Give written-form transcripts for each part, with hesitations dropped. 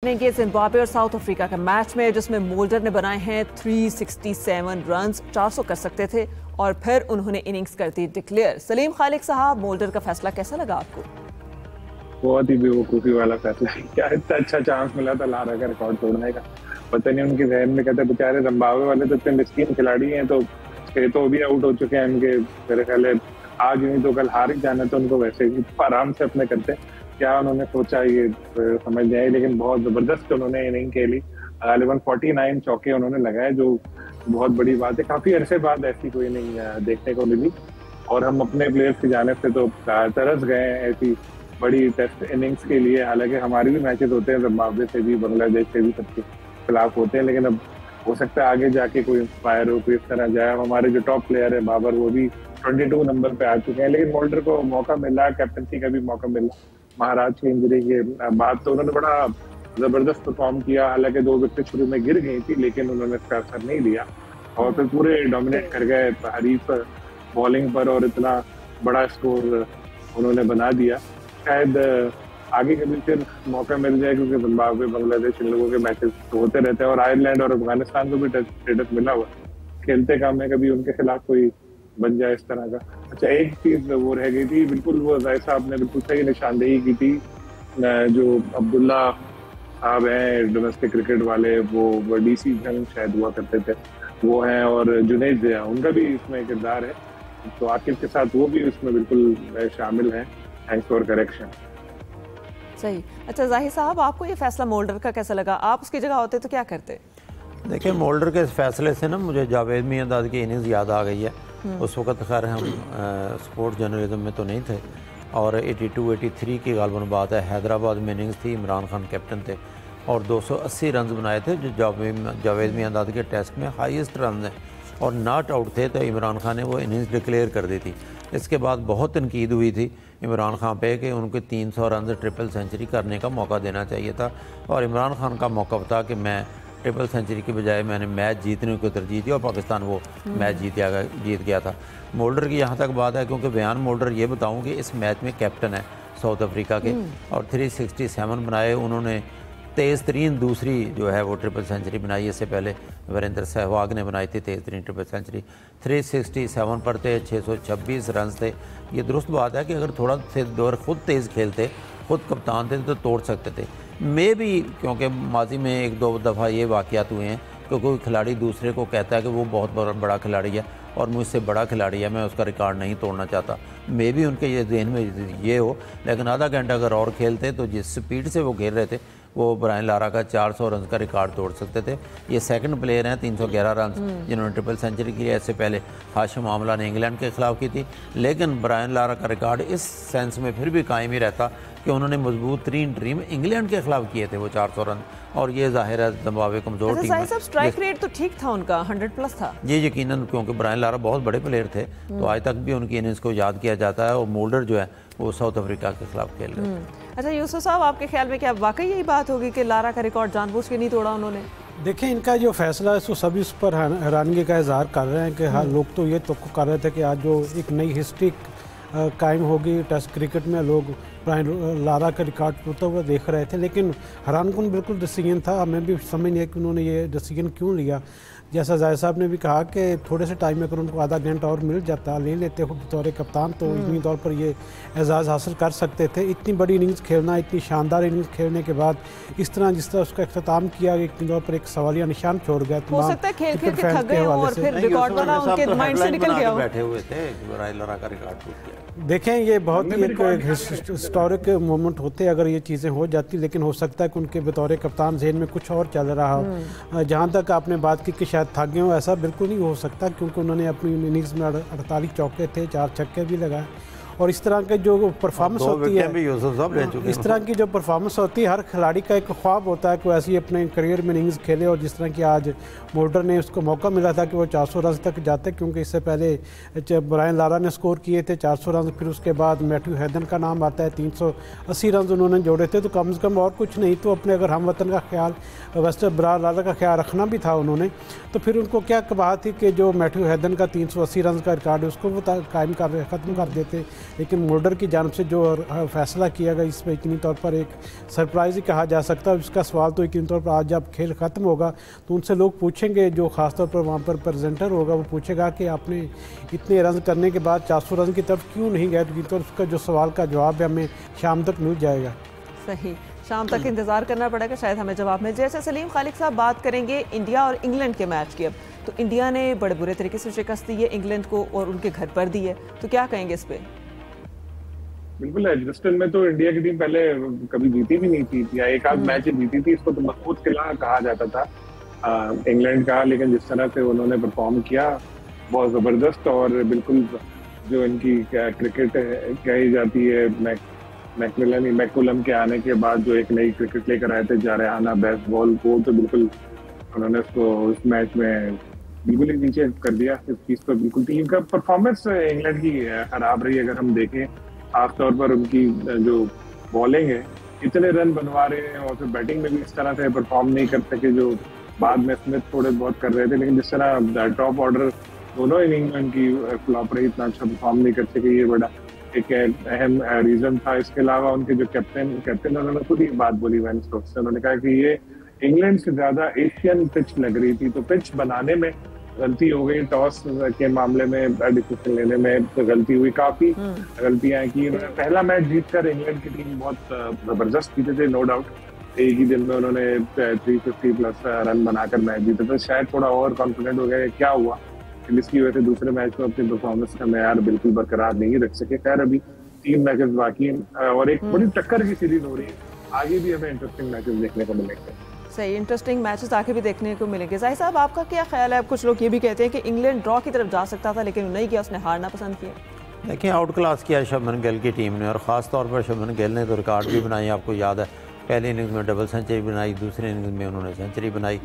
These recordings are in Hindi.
ये जिम्बाब्वे और साउथ अफ्रीका के मैच में जिसमें मोल्डर ने बनाए हैं 367 रन्स, 400 कर सकते थे और फिर उन्होंने इनिंग्स कर दी डिक्लेयर। सलीम खालिक साहब, मोल्डर का फैसला कैसा लगा आपको? बहुत ही बेवकूफ़ी वाला फैसला है। क्या इतना अच्छा चांस मिला था लारा का रिकॉर्ड तोड़ने का, पता नहीं उनके जहन में कहते बेचारे जिम्बाब्वे वाले तो इतने मिस्कीन खिलाड़ी हैं, तो 6 तो भी आउट हो चुके हैं इनके, मेरे ख्याल है आज नहीं तो कल हार ही जाना, तो उनको वैसे ही आराम से अपने करते। क्या उन्होंने सोचा ये समझ नहीं आई, लेकिन बहुत जबरदस्त उन्होंने इनिंग खेली। गालिबन 49 चौके उन्होंने लगाए, जो बहुत बड़ी बात है। काफी अरसे बाद ऐसी कोई इनिंग देखने को मिली और हम अपने प्लेयर्स की जाने से तो तरस गए हैं ऐसी बड़ी टेस्ट इनिंग्स के लिए। हालांकि हमारे भी मैचेस होते हैं जिम्बाब्वे से भी, बांग्लादेश से भी, सबके खिलाफ होते हैं, लेकिन अब हो सकता है आगे जाके कोई इंस्पायर हो, कोई इस तरह जाए। हमारे जो टॉप प्लेयर है बाबर, वो भी 22 नंबर पे आ चुके हैं, लेकिन मोल्डर को मौका मिला, कैप्टनसी का भी मौका मिला। महाराज की इंजरी के बाद तो उन्होंने बड़ा जबरदस्त परफॉर्म किया। हालांकि 2 विकेट शुरू में गिर गई थी, लेकिन उन्होंने इसका असर नहीं लिया और फिर पूरे डोमिनेट कर गए हरीफ बॉलिंग पर और इतना बड़ा स्कोर उन्होंने बना दिया। शायद आगे कभी फिर मौका मिल जाए, क्योंकि जिम्बाब्वे, बांग्लादेश, इन लोगों के मैचेस होते रहते हैं और आयरलैंड और अफगानिस्तान को भी स्टेटस मिला हुआ, खेलते काम है, कभी उनके खिलाफ कोई बन जाए इस तरह का। अच्छा, एक चीज वो रह गई थी, बिल्कुल वो जाहिर साहब ने बिल्कुल सही निशानदेही की थी। जो अब्दुल्ला साहब हैं डोमेस्टिक क्रिकेट वाले, वो डीसी जंग शायद हुआ करते थे, वो हैं, और जुनैद जिया, उनका भी इसमें किरदार है, तो आकिब के साथ वो भी इसमें बिल्कुल शामिल हैं। Thanks for correction. सही। अच्छा जाहिर साहब, आपको ये फैसला मोल्डर का कैसा लगा? आप उसकी जगह होते तो क्या करते? देखिए, मोल्डर के इस फैसले से ना मुझे जावेद मियांदाद की इनिंग्स याद आ गई है। उस वक्त खैर हम स्पोर्ट्स जर्नलिज्म में तो नहीं थे और 82-83 की गालबन बात है, हैदराबाद में इनिंग्स थी, इमरान खान कैप्टन थे और 280 रन बनाए थे, जो जावेद मियांदाद के टेस्ट में हाईएस्ट रन है, और नॉट आउट थे, तो इमरान खान ने वो इनिंग्स डिक्लेयर कर दी थी। इसके बाद बहुत तनकीद हुई थी इमरान खान पे कि उनके 300 रन ट्रिपल सेंचुरी करने का मौका देना चाहिए था, और इमरान खान का मौका था कि मैं ट्रिपल सेंचुरी की बजाय मैंने मैच जीतने को तरजीह दी और पाकिस्तान वो मैच जीत गया था। मोल्डर की यहाँ तक बात है, क्योंकि बयान मोल्डर ये बताऊँ कि इस मैच में कैप्टन है साउथ अफ्रीका के, और 367 बनाए उन्होंने। तेज़ तरीन दूसरी जो है वो ट्रिपल सेंचुरी बनाई, इससे पहले वीरेंद्र सहवाग ने बनाई थी तेज़ तरीन ट्रिपल सेंचुरी। 367 पर थे, 626 रन थे। ये दुरुस्त बात है कि अगर थोड़ा से दौर खुद तेज़ खेलते, खुद कप्तान थे, तो तोड़ सकते थे। मैं भी, क्योंकि माजी में 1-2 दफ़ा ये वाक़यात हुए हैं कि कोई खिलाड़ी दूसरे को कहता है कि वो बहुत बड़ा खिलाड़ी है और मुझसे बड़ा खिलाड़ी है, मैं उसका रिकॉर्ड नहीं तोड़ना चाहता। मैं भी उनके ये जहन में ये हो, लेकिन आधा घंटा अगर और खेलते तो जिस स्पीड से वो खेल रहे थे, वो ब्रायन लारा का 400 रन का रिकॉर्ड तोड़ सकते थे। ये सेकंड प्लेयर हैं 311 रन जिन्होंने ट्रिपल सेंचुरी की है। इससे पहले हाशिम आमला ने इंग्लैंड के खिलाफ की थी, लेकिन ब्रायन लारा का रिकॉर्ड इस सेंस में फिर भी कायम ही रहता कि उन्होंने मजबूत तरीन ड्रीम इंग्लैंड के खिलाफ किए थे वो 400 रन, और ये जाहिर है जिम्बाब्वे कमजोर टीम है। स्ट्राइक रेट तो ठीक था उनका, 100+ था। ये यकीनन, क्योंकि ब्रायन लारा बहुत बड़े प्लेयर थे, तो आज तक भी उनकी इनिंग्स को याद किया जाता है, और मोल्डर जो है वो साउथ अफ्रीका के खिलाफ खेल रहे थे। अच्छा यूसुफ साहब, आपके ख्याल में क्या वाकई यही बात होगी कि लारा का रिकॉर्ड जानबूझ के नहीं तोड़ा उन्होंने? देखिए, इनका जो फैसला है, तो सभी इस पर हैरानगी का इजहार कर रहे हैं कि हर लोग तो ये तवक्को कर रहे थे कि आज जो एक नई हिस्ट्री कायम होगी टेस्ट क्रिकेट में, लोग ब्रायन लारा का रिकॉर्ड टूटता हुआ देख रहे थे, लेकिन हैरानकुन बिल्कुल डिसीजन था। हमें भी समझ नहीं है कि उन्होंने ये डिसीजन क्यों लिया। जैसा जाहिर साहब ने भी कहा कि थोड़े से टाइम में अगर उनको आधा घंटा और मिल जाता, ले लेते हो बतौर कप्तान, तो इतनी तौर पर ये एजाज़ हासिल कर सकते थे। इतनी बड़ी इनिंग्स खेलना, इतनी शानदार इनिंग्स खेलने के बाद जिस तरह उसका अख्ताम किया, इतनी तौर पर एक सवालिया निशान छोड़ गया। हो सकता है खेल खेल के थक गए और फिर रिकॉर्ड वाला उनके माइंड से निकल गया, बैठे हुए थे, ब्रायन लारा का रिकॉर्ड टूट गया। देखें, ये बहुत ही एक हिस्टोरिक मोमेंट होते अगर ये चीज़ें हो जाती, लेकिन हो सकता है कि उनके बतौर कप्तान जहन में कुछ और चल रहा हो। जहाँ तक आपने बात की कि शायद थक गए हो, ऐसा बिल्कुल नहीं हो सकता, क्योंकि उन्होंने अपनी इनिंग्स में 48 चौके थे, 4 छक्के भी लगाए, और इस तरह के जो परफॉर्मेंस होती है, इस तरह की जो परफॉर्मेंस होती है, हर खिलाड़ी का एक ख्वाब होता है कि ऐसी अपने करियर में इनिंग्स खेले, और जिस तरह की आज मोल्डर ने उसको मौका मिला था कि वो 400 रन तक जाते, क्योंकि इससे पहले ब्रायन लारा ने स्कोर किए थे 400 रन, फिर उसके बाद मैथ्यू हैदन का नाम आता है, 380 रन उन्होंने जोड़े थे, तो कम से कम और कुछ नहीं तो अपने अगर हम वतन का ख्याल वेस्ट बरार का ख्याल रखना भी था उन्होंने, तो फिर उनको क्या कहा थी कि जो मैथ्यू हैदन का 380 रन का रिकॉर्ड है उसको वो कायम कर ख़त्म कर देते। लेकिन मोल्डर की जानब से जो फैसला किया गया इसमें यकीनी तौर पर एक सरप्राइज़ ही कहा जा सकता है। इसका सवाल तो यकीनी तौर पर आज जब खेल ख़त्म होगा तो उनसे लोग पूछेंगे, जो ख़ासतौर पर वहाँ पर प्रेजेंटर होगा वो पूछेगा कि आपने इतने रन करने के बाद 400 रन की तरफ क्यों नहीं गए, तो उसका जो सवाल का जवाब है हमें शाम तक मिल जाएगा। सही, शाम तक इंतजार करना पड़ेगा, शायद हमें जवाब मिल जाए। जैसे सलीम खालिक साहब बात करेंगे इंडिया और इंग्लैंड के मैच की। अब तो इंडिया ने बड़े बुरे तरीके से शिकस्त दी है इंग्लैंड को और उनके घर पर दी है, तो क्या कहेंगे इस पे? बिल्कुल, एडजस्टन में तो इंडिया की टीम पहले कभी जीती भी नहीं थी या एक आध मैच जीती थी, इसको तो मजबूत किला कहा जाता था इंग्लैंड का। लेकिन जिस तरह से उन्होंने परफॉर्म किया बहुत जबरदस्त, और बिल्कुल जो इनकी क्रिकेट कही जाती है मैकुलम के आने के बाद जो एक नई क्रिकेट लेकर आए थे जारहाना बेसबॉल को, तो बिल्कुल उन्होंने उसको उस मैच में बिल्कुल ही नीचे कर दिया। इस चीज पर बिल्कुल टीम का परफॉर्मेंस इंग्लैंड की खराब रही अगर हम देखें, खासतौर पर उनकी जो बॉलिंग है, इतने रन बनवा रहे हैं और फिर बैटिंग में भी इस तरह से परफॉर्म नहीं कर सके जो बाद में स्मिथ थोड़े बहुत कर रहे थे। लेकिन जिस तरह टॉप ऑर्डर दोनों इनिंग उनकी फ्लॉप रही, इतना अच्छा परफॉर्म नहीं कर सके, ये बड़ा एक अहम रीजन था। इसके अलावा उनके जो कैप्टन उन्होंने खुद ही बात बोली वेन स्टोक्स से, उन्होंने कहा कि ये इंग्लैंड से ज्यादा एशियन पिच लग रही थी, तो पिच बनाने में गलती हो गई, टॉस के मामले में डिसीजन लेने में तो गलती हुई, काफी गलतियां की। पहला मैच जीतकर इंग्लैंड की टीम बहुत जबरदस्त जीते थे, नो डाउट। एक ही दिन में उन्होंने 350 प्लस रन बनाकर मैच जीते थे, शायद थोड़ा ओवर कॉन्फिडेंट हो गया, क्या हुआ जिसकी वजह से दूसरे मैच में अपनी परफॉर्मेंस का मैयार बिल्कुल बरकरार नहीं रख सके। खैर अभी 3 मैचेस बाकी हैं और एक बड़ी टक्कर की सीरीज हो रही है, आगे भी हमें इंटरेस्टिंग मैचेस देखने को मिलेंगे। सही, इंटरेस्टिंग मैचेस आगे भी देखने को मिलेंगे। जाहिर साहब, आपका क्या ख्याल है? कुछ लोग ये भी कहते हैं कि इंग्लैंड ड्रॉ की तरफ जा सकता था लेकिन नहीं किया, उसने हारना पसंद किया। देखिए, आउट क्लास किया शुभमन गिल की टीम ने, और ख़ास तौर पर शुभमन गिल ने तो रिकॉर्ड भी बनाई, आपको याद है पहली इनिंग्स में डबल सेंचुरी बनाई, दूसरी इनिंग्स में उन्होंने सेंचुरी बनाई,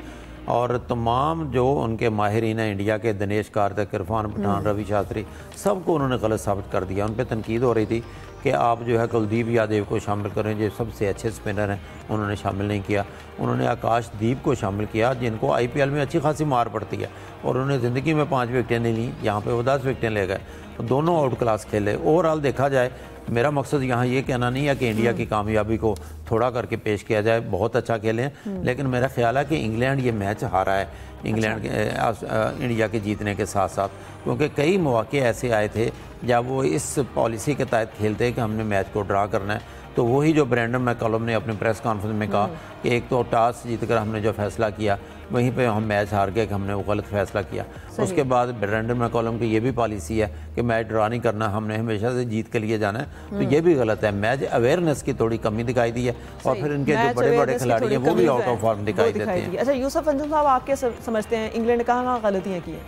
और तमाम जो उनके माहिरीन हैं इंडिया के, दिनेश कार्तिक, इरफान पठान, रवि शास्त्री, सबको उन्होंने गलत साबित कर दिया। उन पर तनकीद हो रही थी कि आप जो है कुलदीप यादव को शामिल करें, जो सबसे अच्छे स्पिनर हैं, उन्होंने शामिल नहीं किया। उन्होंने आकाशदीप को शामिल किया जिनको IPL में अच्छी खासी मार पड़ती है, और उन्होंने ज़िंदगी में 5 विकेटें नहीं ली, यहाँ पे वो 10 विकेटें ले गए। दोनों आउट क्लास खेले। ओवरऑल देखा जाए, मेरा मकसद यहाँ ये कहना नहीं है कि इंडिया की कामयाबी को थोड़ा करके पेश किया जाए, बहुत अच्छा खेले हैं, लेकिन मेरा ख्याल है कि इंग्लैंड ये मैच हारा है इंग्लैंड के इंडिया के जीतने के साथ साथ, क्योंकि कई मौके ऐसे आए थे जब वो इस पॉलिसी के तहत खेलते कि हमने मैच को ड्रा करना है। तो वही जो ब्रेंडन मैकलम ने अपने प्रेस कॉन्फ्रेंस में कहा कि एक तो टॉस जीतकर हमने जो फैसला किया वहीं पे हम मैच हार गए कि हमने वो गलत फैसला किया। उसके बाद ब्रेंडन मैकलम की ये भी पॉलिसी है कि मैच ड्रा नहीं करना, हमने हमेशा से जीत के लिए जाना है, तो ये भी गलत है। मैच अवेयरनेस की थोड़ी कमी दिखाई दी है, और फिर इनके जो बड़े बड़े खिलाड़ी हैं वो भी आउट ऑफ फॉर्म दिखाई देते हैं। अच्छा, यूसुफ अंजुम साहब, आप क्या समझते हैं इंग्लैंड ने कहाँ गलतियाँ की हैं?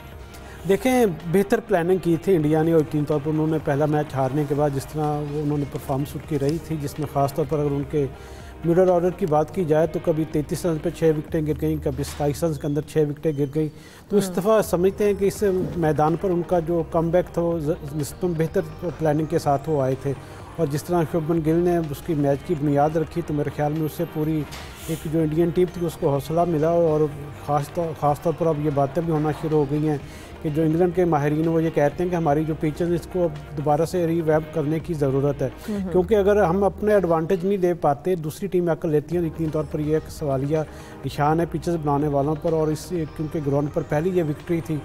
देखें, बेहतर प्लानिंग की थी इंडिया ने, और यकीन तौर पर उन्होंने पहला मैच हारने के बाद जिस तरह वो उन्होंने परफॉर्मेंस उनकी रही थी, जिसमें ख़ासतौर पर अगर उनके मिडल ऑर्डर की बात की जाए तो कभी 33 रन पे 6 विकेटें गिर गई, कभी 27 रन के अंदर 6 विकेटें गिर गई। तो इस दफ़ा समझते हैं कि इस मैदान पर उनका जो कमबैक था वो निस्बतन बेहतर प्लानिंग के साथ वो आए थे, और जिस तरह शुभमन गिल ने उसकी मैच की बुनियाद रखी, तो मेरे ख्याल में उससे पूरी एक जो इंडियन टीम थी उसको हौसला मिला। और ख़ास तौर पर अब ये बातें भी होना शुरू हो गई हैं कि जो इंग्लैंड के माहिरीन वो ये कहते हैं कि हमारी जो पिचेस इसको अब दोबारा से रीवैम्प करने की ज़रूरत है, क्योंकि अगर हम अपने एडवांटेज नहीं दे पाते, दूसरी टीम आकर लेती है। यकीन तौर पर यह एक सवालिया निशान है पिचेस बनाने वालों पर, और इस क्योंकि ग्राउंड पर पहली ये विक्ट्री थी,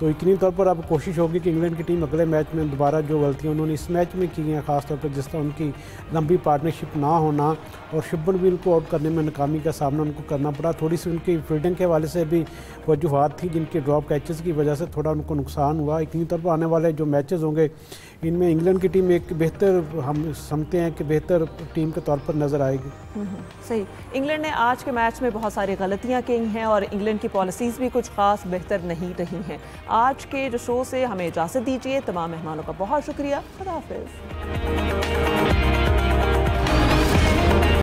तो यकीनी तौर पर अब कोशिश होगी कि इंग्लैंड की टीम अगले मैच में दोबारा जो गलतियाँ उन्होंने इस मैच में की हैं, ख़ासतौर पर जिस तरह उनकी लंबी पार्टनरशिप ना होना और शुभमन गिल को आउट करने में नाकामी का सामना उनको करना पड़ा, थोड़ी सी उनकी फील्डिंग के हवाले से भी वजूहात थी जिनकी ड्रॉप कैचेस की वजह से थोड़ा उनको नुकसान हुआ। यकीनी तौर पर आने वाले जो मैचेस होंगे इनमें इंग्लैंड की टीम एक बेहतर, हम समझते हैं कि बेहतर टीम के तौर पर नज़र आएगी। सही, इंग्लैंड ने आज के मैच में बहुत सारी गलतियां की हैं और इंग्लैंड की पॉलिसीज़ भी कुछ खास बेहतर नहीं रही हैं। आज के जो शो से हमें इजाज़त दीजिए, तमाम मेहमानों का बहुत शुक्रिया, खुदा हाफिज़।